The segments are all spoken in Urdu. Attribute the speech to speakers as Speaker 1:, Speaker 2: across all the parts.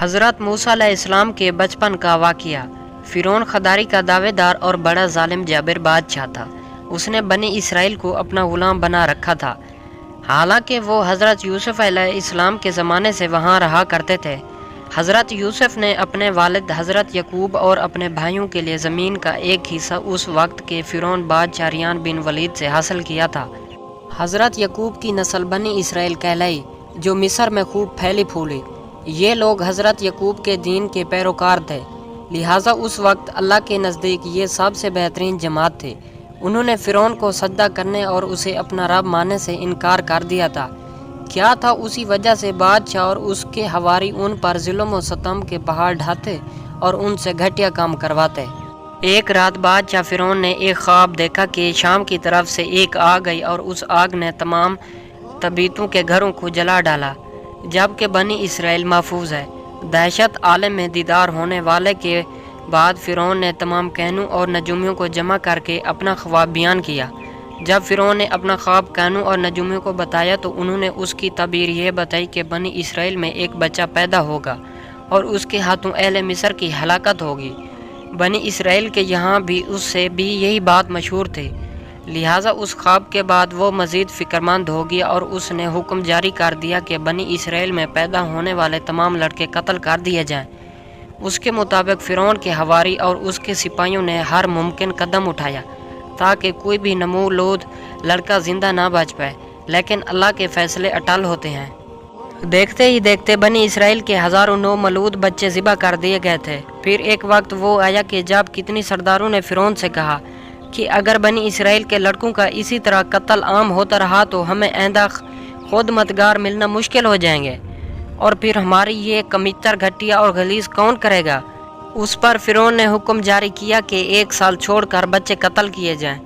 Speaker 1: حضرت موسیٰ علیہ السلام کے بچپن کا واقعہ۔ فرعون خداری کا دعوے دار اور بڑا ظالم جابر بادشاہ تھا۔ اس نے بنی اسرائیل کو اپنا غلام بنا رکھا تھا، حالانکہ وہ حضرت یوسف علیہ السلام کے زمانے سے وہاں رہا کرتے تھے۔ حضرت یوسف نے اپنے والد حضرت یعقوب اور اپنے بھائیوں کے لیے زمین کا ایک حصہ اس وقت کے فرعون بادشاہ ریان بن ولید سے حاصل کیا تھا۔ حضرت یعقوب کی نسل بنی اسرائیل کہلائی، جو مصر میں خوب پھیلی پھولی۔ یہ لوگ حضرت یعقوب کے دین کے پیروکار تھے، لہٰذا اس وقت اللہ کے نزدیک یہ سب سے بہترین جماعت تھے۔ انہوں نے فرعون کو سجدہ کرنے اور اسے اپنا رب ماننے سے انکار کر دیا تھا۔ کیا تھا اسی وجہ سے بادشاہ اور اس کے حواری ان پر ظلم و ستم کے پہاڑ ڈھاتے اور ان سے گھٹیا کام کرواتے۔ ایک رات بادشاہ فرعون نے ایک خواب دیکھا کہ شام کی طرف سے ایک آگ گئی اور اس آگ نے تمام تبیتوں کے گھروں کو جلا ڈالا، جبکہ بنی اسرائیل محفوظ ہے۔ دہشت عالم میں دیدار ہونے والے کے بعد فرعون نے تمام کہنوں اور نجومیوں کو جمع کر کے اپنا خواب بیان کیا۔ جب فرعون نے اپنا خواب کہنوں اور نجومیوں کو بتایا تو انہوں نے اس کی تعبیر یہ بتائی کہ بنی اسرائیل میں ایک بچہ پیدا ہوگا اور اس کے ہاتھوں اہل مصر کی ہلاکت ہوگی۔ بنی اسرائیل کے یہاں بھی اس سے بھی یہی بات مشہور تھی، لہٰذا اس خواب کے بعد وہ مزید فکرمند ہو گیا اور اس نے حکم جاری کر دیا کہ بنی اسرائیل میں پیدا ہونے والے تمام لڑکے قتل کر دیے جائیں۔ اس کے مطابق فرعون کے حواری اور اس کے سپاہیوں نے ہر ممکن قدم اٹھایا تاکہ کوئی بھی نمولود لڑکا زندہ نہ بچ پائے، لیکن اللہ کے فیصلے اٹل ہوتے ہیں۔ دیکھتے ہی دیکھتے بنی اسرائیل کے ہزاروں نومولود بچے ذبح کر دیے گئے تھے۔ پھر ایک وقت وہ آیا کہ جب کتنی سرداروں نے فرعون سے کہا کہ اگر بنی اسرائیل کے لڑکوں کا اسی طرح قتل عام ہوتا رہا تو ہمیں آئندہ خود مددگار ملنا مشکل ہو جائیں گے، اور پھر ہماری یہ کمتر گھٹیا اور غلیظ کون کرے گا؟ اس پر فرعون نے حکم جاری کیا کہ 1 سال چھوڑ کر بچے قتل کیے جائیں۔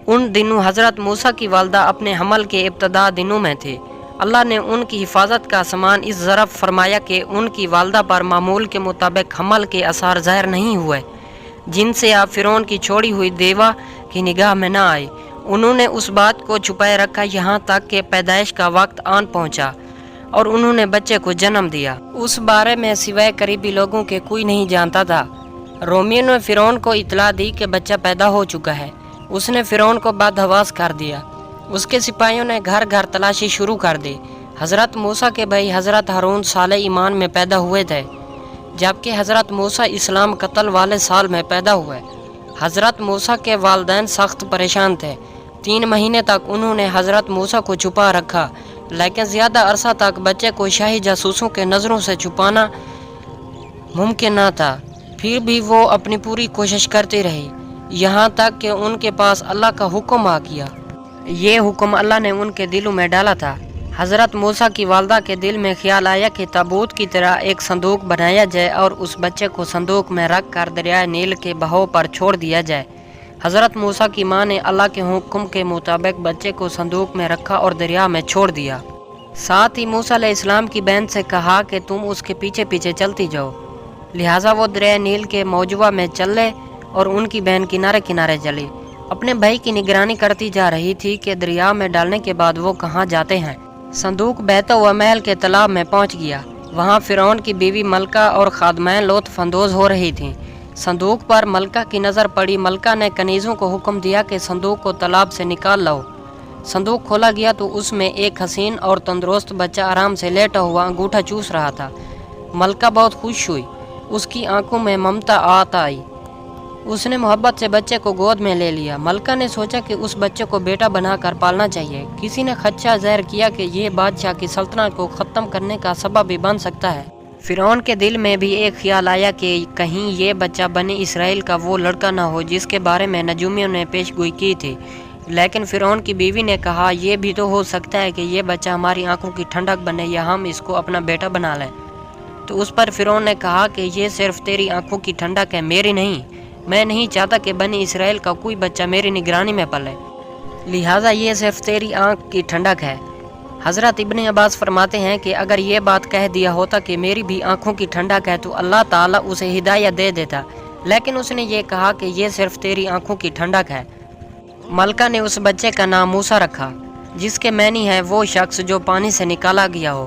Speaker 1: ان دنوں حضرت موسیٰ کی والدہ اپنے حمل کے ابتدا دنوں میں تھی۔ اللہ نے ان کی حفاظت کا سامان اس ظرف فرمایا کہ ان کی والدہ پر معمول کے مطابق حمل کے آثار ظاہر نہیں ہوئے، جن سے آپ فرعون کی چھوڑی ہوئی دیوا کی نگاہ میں نہ آئی۔ انہوں نے اس بات کو چھپائے رکھا یہاں تک کہ پیدائش کا وقت آن پہنچا اور انہوں نے بچے کو جنم دیا۔ اس بارے میں سوائے قریبی لوگوں کے کوئی نہیں جانتا تھا۔ رومیوں نے فرعون کو اطلاع دی کہ بچہ پیدا ہو چکا ہے۔ اس نے فرعون کو بدحواس کر دیا۔ اس کے سپاہیوں نے گھر گھر تلاشی شروع کر دی۔ حضرت موسیٰ کے بھائی حضرت ہارون سال ایمان میں پیدا ہوئے تھے، جبکہ حضرت موسیٰ اسلام قتل والے سال میں پیدا ہوئے۔ حضرت موسیٰ کے والدین سخت پریشان تھے۔ 3 مہینے تک انہوں نے حضرت موسیٰ کو چھپا رکھا، لیکن زیادہ عرصہ تک بچے کو شاہی جاسوسوں کے نظروں سے چھپانا ممکن نہ تھا۔ پھر بھی وہ اپنی پوری کوشش کرتی رہی، یہاں تک کہ ان کے پاس اللہ کا حکم آ گیا۔ یہ حکم اللہ نے ان کے دلوں میں ڈالا تھا۔ حضرت موسیٰ کی والدہ کے دل میں خیال آیا کہ تابوت کی طرح ایک صندوق بنایا جائے اور اس بچے کو صندوق میں رکھ کر دریائے نیل کے بہاؤ پر چھوڑ دیا جائے۔ حضرت موسیٰ کی ماں نے اللہ کے حکم کے مطابق بچے کو صندوق میں رکھا اور دریا میں چھوڑ دیا۔ ساتھ ہی موسیٰ علیہ السلام کی بہن سے کہا کہ تم اس کے پیچھے پیچھے چلتی جاؤ۔ لہٰذا وہ دریائے نیل کے موجوہ میں چلے اور ان کی بہن کنارے کنارے چلی، اپنے بھائی کی نگرانی کرتی جا رہی تھی کہ دریا میں ڈالنے کے بعد وہ کہاں جاتے ہیں۔ صندوق بہتا ہوا محل کے تالاب میں پہنچ گیا۔ وہاں فرعون کی بیوی ملکہ اور خادمین لطف اندوز ہو رہی تھیں۔ صندوق پر ملکہ کی نظر پڑی۔ ملکہ نے کنیزوں کو حکم دیا کہ صندوق کو تالاب سے نکال لاؤ۔ صندوق کھولا گیا تو اس میں ایک حسین اور تندرست بچہ آرام سے لیٹا ہوا انگوٹھا چوس رہا تھا۔ ملکہ بہت خوش ہوئی، اس کی آنکھوں میں ممتا آئی۔ اس نے محبت سے بچے کو گود میں لے لیا۔ ملکہ نے سوچا کہ اس بچے کو بیٹا بنا کر پالنا چاہیے۔ کسی نے خدشہ ظاہر کیا کہ یہ بادشاہ کی سلطنت کو ختم کرنے کا سبب بھی بن سکتا ہے۔ فرعون کے دل میں بھی ایک خیال آیا کہ کہیں یہ بچہ بنی اسرائیل کا وہ لڑکا نہ ہو جس کے بارے میں نجومیوں نے پیش گوئی کی تھی۔ لیکن فرعون کی بیوی نے کہا یہ بھی تو ہو سکتا ہے کہ یہ بچہ ہماری آنکھوں کی ٹھنڈک بنے یا ہم اس کو اپنا بیٹا بنا لیں۔ تو اس پر فرعون نے کہا کہ یہ صرف تیری آنکھوں کی ٹھنڈک ہے، میری نہیں۔ میں نہیں چاہتا کہ بنی اسرائیل کا کوئی بچہ میری نگرانی میں پلے، لہٰذا یہ صرف تیری آنکھ کی ٹھنڈک ہے۔ حضرت ابن عباس فرماتے ہیں کہ اگر یہ بات کہہ دیا ہوتا کہ میری بھی آنکھوں کی ٹھنڈک ہے تو اللہ تعالیٰ اسے ہدایت دے دیتا، لیکن اس نے یہ کہا کہ یہ صرف تیری آنکھوں کی ٹھنڈک ہے۔ ملکہ نے اس بچے کا نام موسیٰ رکھا، جس کے معنی ہے وہ شخص جو پانی سے نکالا گیا ہو۔